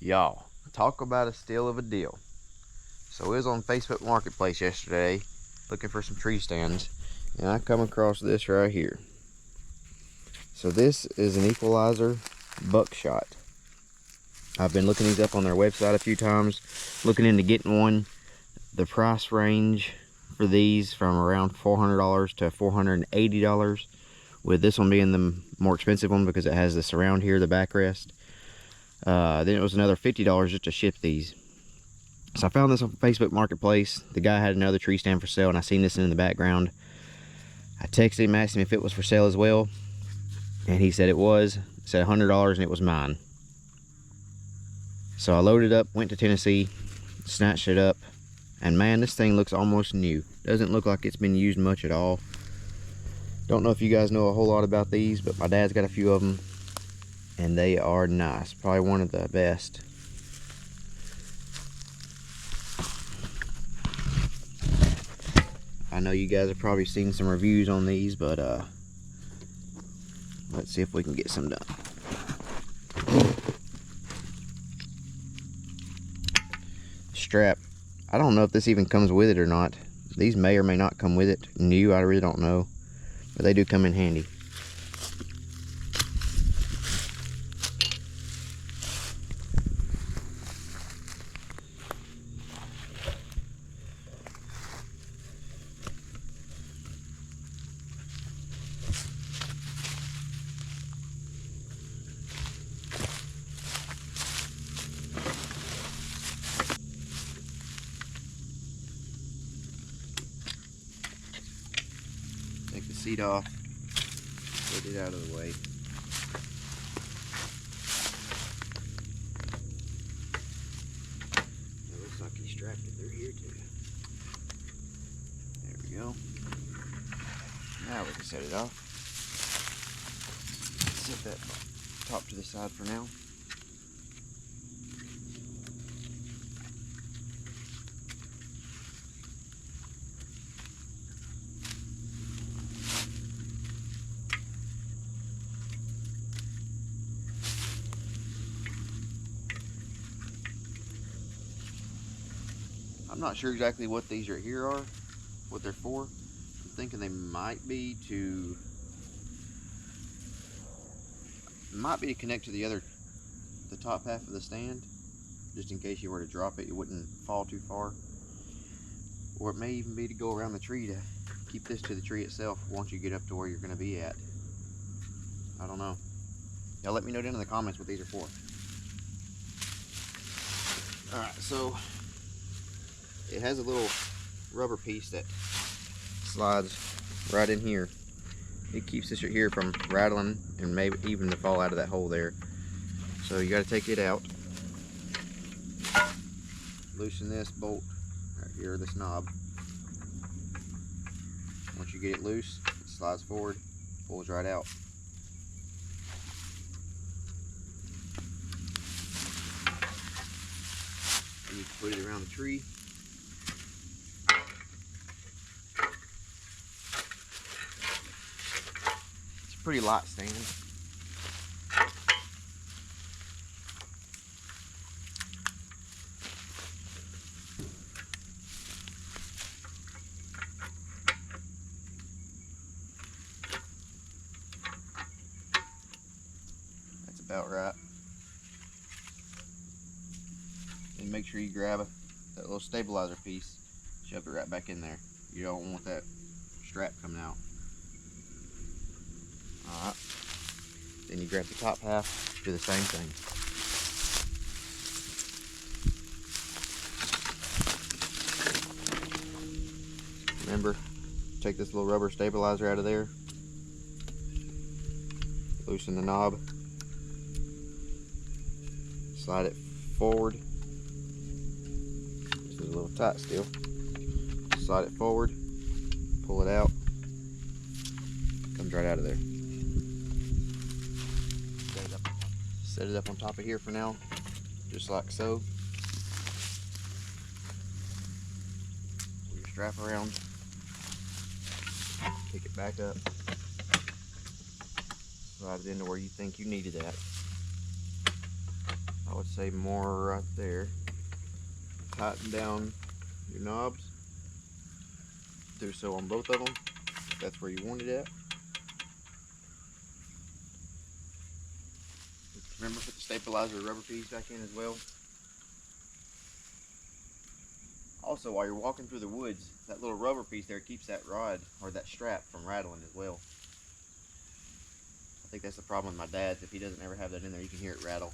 Y'all, talk about a steal of a deal. So I was on Facebook Marketplace yesterday looking for some tree stands, and I come across this right here. So this is an Equalizer buckshot. I've been looking these up on their website a few times, looking into getting one. The price range for these from around $400 to $480, with this one being the more expensive one because it has the surround here, the backrest. Then it was another $50 just to ship these. So I found this on Facebook Marketplace. The guy had another tree stand for sale, and I seen this in the background. I texted him, asked him if it was for sale as well, and he said it was. It said $100 and it was mine. So I loaded up, went to Tennessee, snatched it up, and man, this thing looks almost new. Doesn't look like it's been used much at all. Don't know if you guys know a whole lot about these, but my dad's got a few of them, and they are nice. Probably one of the best. I know you guys have probably seen some reviews on these, but let's see if we can get some done. Strap, I don't know if this even comes with it or not. These may or may not come with it new, I really don't know, but they do come in handy. Take the seat off, get it out of the way. It looks like he strapped it through here too. There we go. Now we can set it off. Set that top to the side for now. I'm not sure exactly what these right here are, what they're for. I'm thinking they might be to connect to the top half of the stand, just in case you were to drop it, you wouldn't fall too far. Or it may even be to go around the tree to keep this to the tree itself once you get up to where you're going to be at. I don't know. Y'all let me know down in the comments what these are for. Alright, so it has a little rubber piece that slides right in here. It keeps this right here from rattling and maybe even to fall out of that hole there. So you got to take it out. Loosen this bolt right here, this knob. Once you get it loose, it slides forward, pulls right out. And you can put it around the tree. Pretty light stand. That's about right. And make sure you grab that little stabilizer piece, shove it right back in there. You don't want that strap coming out. Alright, then you grab the top half, do the same thing. Remember, take this little rubber stabilizer out of there, loosen the knob, slide it forward. This is a little tight still. Slide it forward, pull it out, comes right out of there. Set it up on top of here for now, just like so. Pull your strap around, pick it back up, slide it into where you think you needed that. I would say more right there. Tighten down your knobs. Do so on both of them, if that's where you want it at. Remember, put the stabilizer rubber piece back in as well. Also, while you're walking through the woods, that little rubber piece there keeps that rod or that strap from rattling as well. I think that's the problem with my dad's. If he doesn't ever have that in there, you can hear it rattle.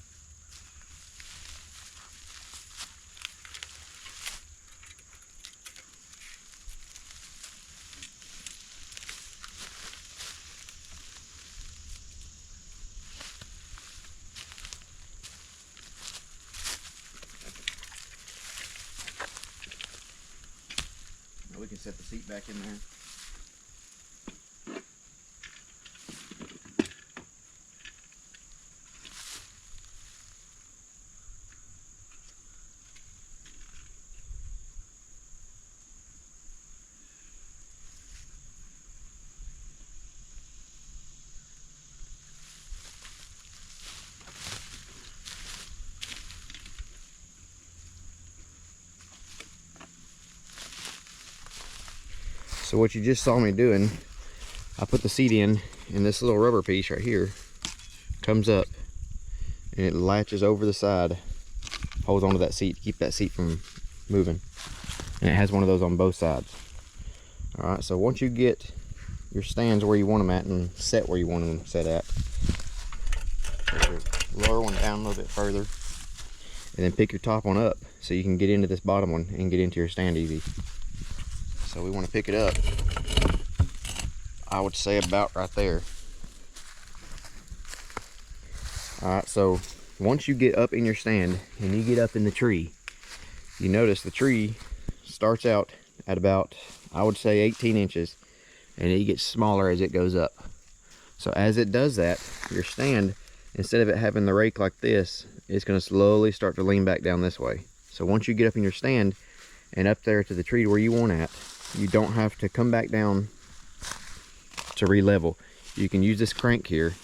Now we can set the seat back in there. So what you just saw me doing, I put the seat in, and this little rubber piece right here comes up and it latches over the side, holds onto that seat to keep that seat from moving. And it has one of those on both sides. Alright, so once you get your stands where you want them at and set where you want them set at, lower one down a little bit further, and then pick your top one up so you can get into this bottom one and get into your stand easy. So we want to pick it up, I would say about right there. Alright, so once you get up in your stand and you get up in the tree, you notice the tree starts out at about, I would say, 18 inches, and it gets smaller as it goes up. So as it does that, your stand, instead of it having the rake like this, it's going to slowly start to lean back down this way. So once you get up in your stand and up there to the tree where you want at, you don't have to come back down to re-level. You can use this crank here,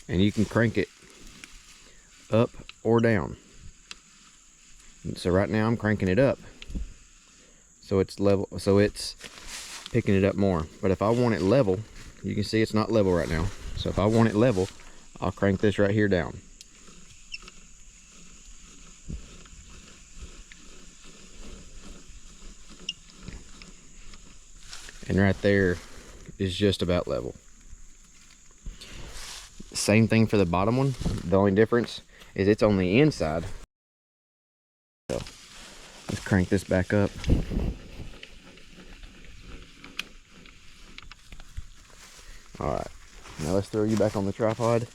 and you can crank it up or down. So right now I'm cranking it up, so it's level, so it's picking it up more. But if I want it level, you can see it's not level right now. So if I want it level, I'll crank this right here down. And right there is just about level. Same thing for the bottom one. The only difference is it's on the inside. So let's crank this back up. Alright, now let's throw you back on the tripod.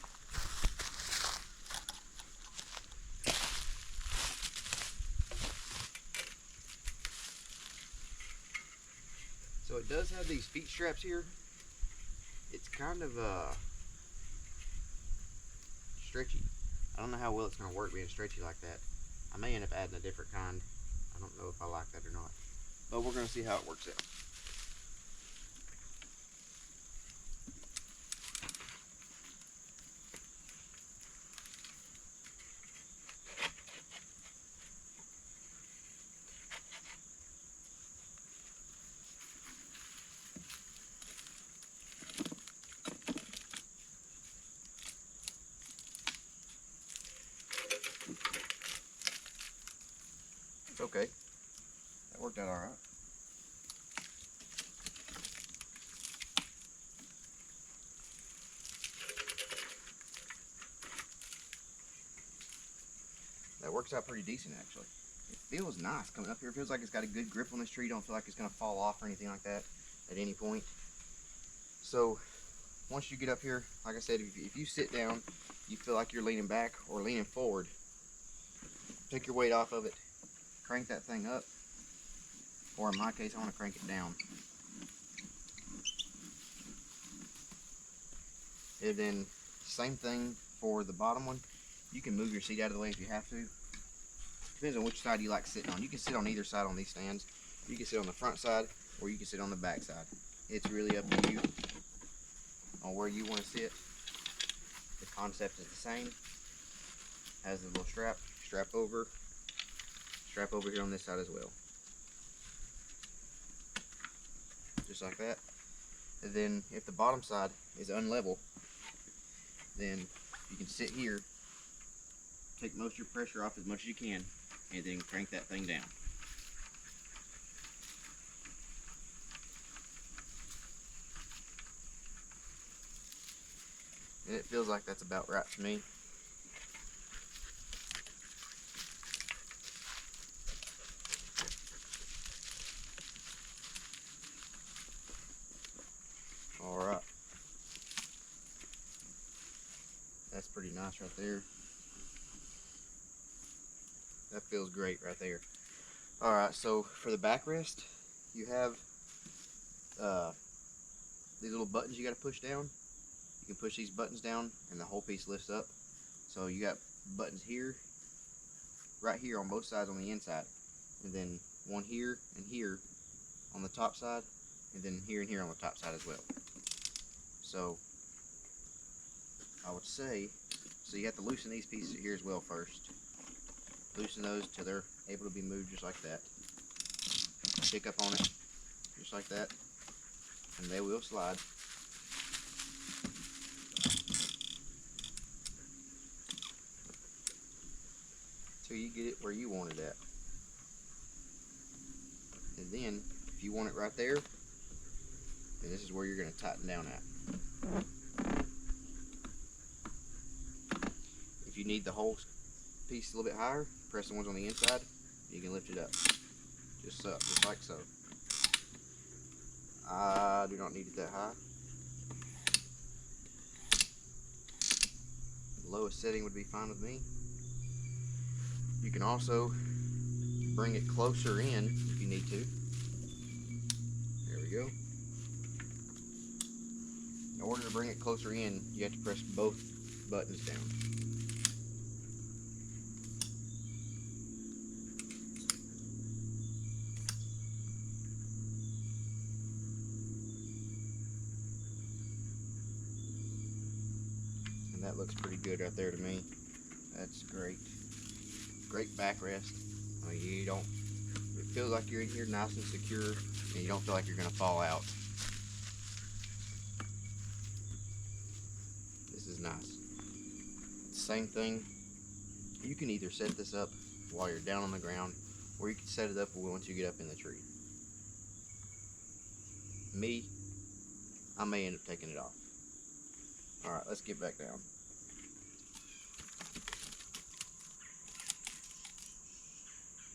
So it does have these feet straps here. It's kind of stretchy. I don't know how well it's going to work being stretchy like that. I may end up adding a different kind. I don't know if I like that or not. But we're going to see how it works out. It's okay. That worked out all right. That works out pretty decent, actually. It feels nice coming up here. It feels like it's got a good grip on this tree. Don't feel like it's going to fall off or anything like that at any point. So once you get up here, like I said, if you sit down, you feel like you're leaning back or leaning forward, take your weight off of it, crank that thing up, or in my case, I want to crank it down. And then same thing for the bottom one. You can move your seat out of the way if you have to. Depends on which side you like sitting on. You can sit on either side on these stands. You can sit on the front side, or you can sit on the back side. It's really up to you on where you want to sit. The concept is the same. has a little strap over here on this side as well, just like that. And then if the bottom side is unlevel, then you can sit here, take most of your pressure off as much as you can, and then crank that thing down. And it feels like that's about right to me. Alright. That's pretty nice right there. That feels great right there. Alright, so for the backrest, you have these little buttons you got to push down. You can push these buttons down and the whole piece lifts up. So you got buttons here, right here on both sides on the inside, and then one here and here on the top side, and then here and here on the top side as well. So I would say, so you have to loosen these pieces here as well first. Loosen those till they're able to be moved just like that. Pick up on it just like that, and they will slide. Till you get it where you want it at. And then if you want it right there, then this is where you're going to tighten down at. If you need the whole piece a little bit higher, press the ones on the inside, and you can lift it up. Just like so. I do not need it that high. The lowest setting would be fine with me. You can also bring it closer in if you need to. There we go. In order to bring it closer in, you have to press both buttons down. And that looks pretty good right there to me. That's great. Great backrest. I mean, it feels like you're in here nice and secure, and you don't feel like you're going to fall out. This is nice. Same thing, you can either set this up while you're down on the ground, or you can set it up once you get up in the tree. Me, I may end up taking it off. Alright, let's get back down.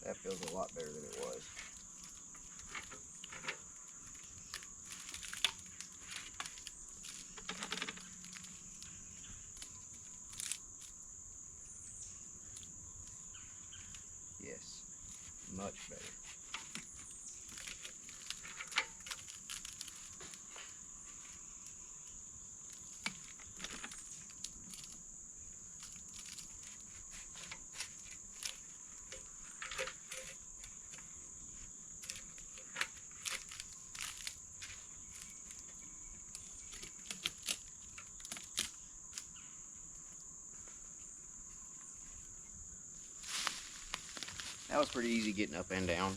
That feels a lot better than it was. Yes, much better. That was pretty easy getting up and down.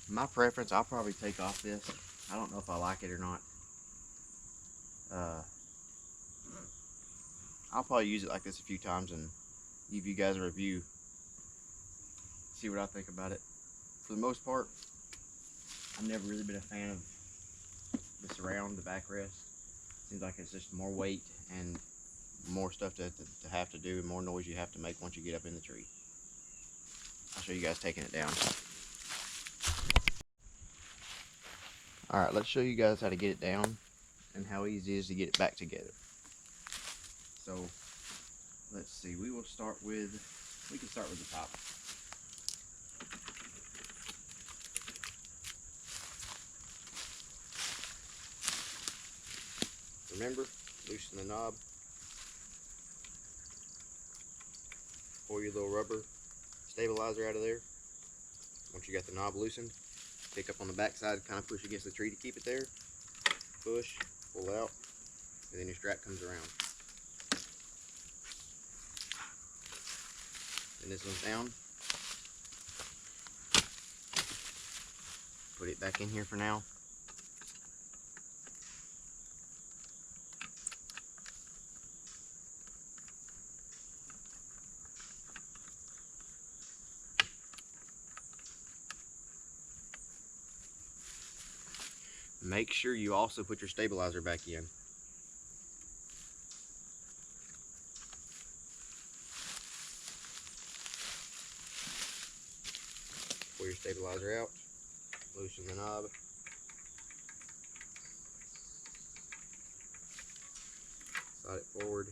My preference, I'll probably take off this. I don't know if I like it or not. I'll probably use it like this a few times and give you guys a review. See what I think about it. For the most part, I've never really been a fan of the surround, the backrest. Seems like it's just more weight and more stuff to have to do, and more noise you have to make once you get up in the tree. I'll show you guys taking it down. Alright, let's show you guys how to get it down and how easy it is to get it back together. So, let's see, we can start with the top. Remember, loosen the knob, pull your little rubber stabilizer out of there. Once you got the knob loosened, pick up on the back side, kind of push against the tree to keep it there. Push, pull out, and then your strap comes around. And this one's down. Put it back in here for now. Make sure you also put your stabilizer back in. Pull your stabilizer out, loosen the knob. Slide it forward,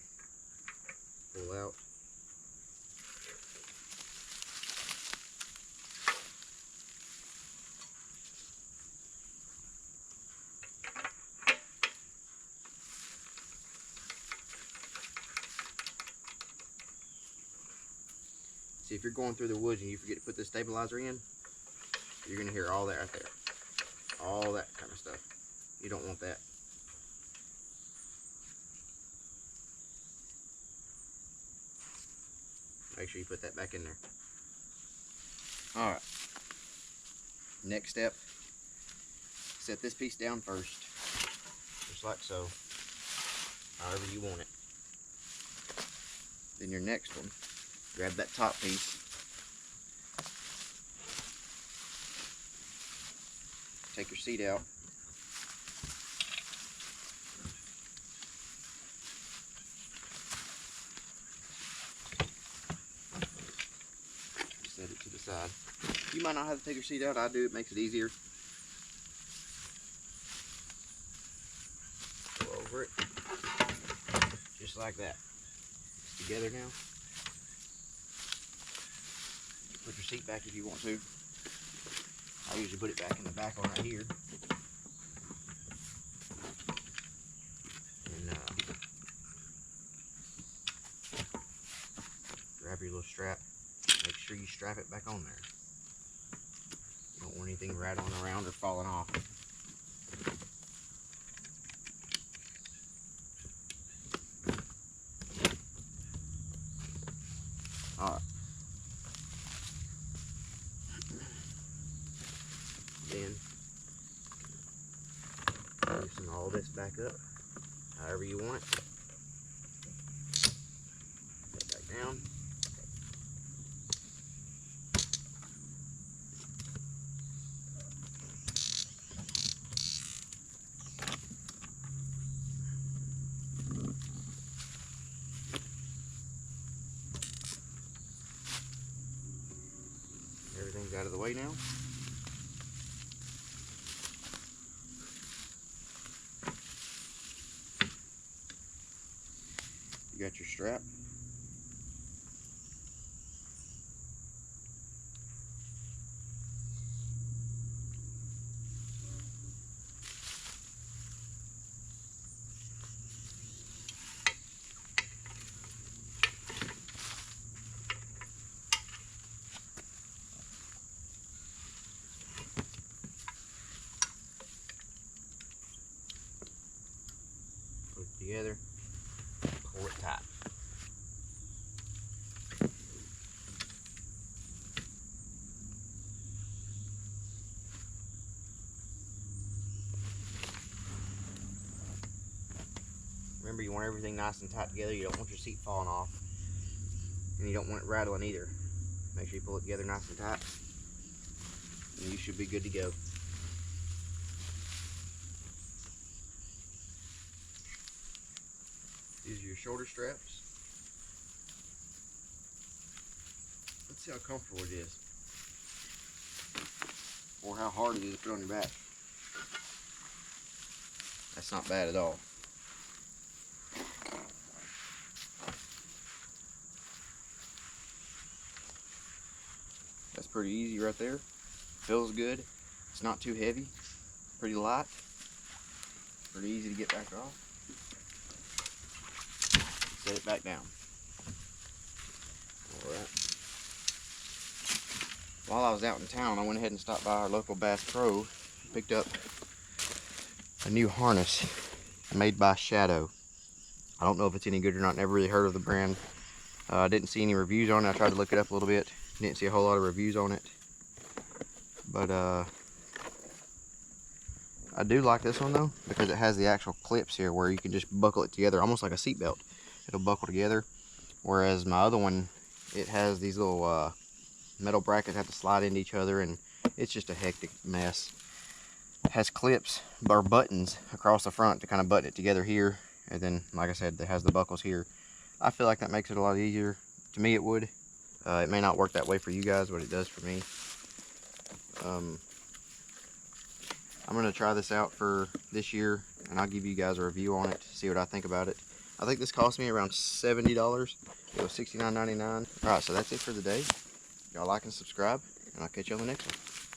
pull out. See, if you're going through the woods and you forget to put the stabilizer in, you're gonna hear all that right there. All that kind of stuff. You don't want that. Make sure you put that back in there. Alright. Next step, set this piece down first. Just like so. However you want it. Then your next one, grab that top piece. Take your seat out. Set it to the side. You might not have to take your seat out. I do. It makes it easier. Go over it. Just like that. It's together now. Put your seat back if you want to. I usually put it back in the back on right here. And grab your little strap. Make sure you strap it back on there. You don't want anything rattling around or falling off. Alright. Then loosen all this back up however you want it. Put it back down. Everything's out of the way now. You got your strap. Put it together. Pull it tight. Remember, you want everything nice and tight together. You don't want your seat falling off. And you don't want it rattling either. Make sure you pull it together nice and tight. And you should be good to go. These are your shoulder straps. Let's see how comfortable it is. Or how hard it is to put on your back. That's not bad at all. That's pretty easy right there. Feels good. It's not too heavy. Pretty light. Pretty easy to get back off. Set it back down. Alright. While I was out in town, I went ahead and stopped by our local Bass Pro. Picked up a new harness made by Shadow. I don't know if it's any good or not. Never really heard of the brand. I didn't see any reviews on it. I tried to look it up a little bit. Didn't see a whole lot of reviews on it. But I do like this one though, because it has the actual clips here where you can just buckle it together, almost like a seat belt. It'll buckle together. Whereas my other one, it has these little metal brackets that have to slide into each other, and it's just a hectic mess. It has clips or buttons across the front to kind of button it together here, and then, like I said, it has the buckles here. I feel like that makes it a lot easier. To me, it would. It may not work that way for you guys, but it does for me. I'm going to try this out for this year, and I'll give you guys a review on it, see what I think about it. I think this cost me around $70. It was $69.99. Alright, so that's it for the day. Y'all like and subscribe, and I'll catch you on the next one.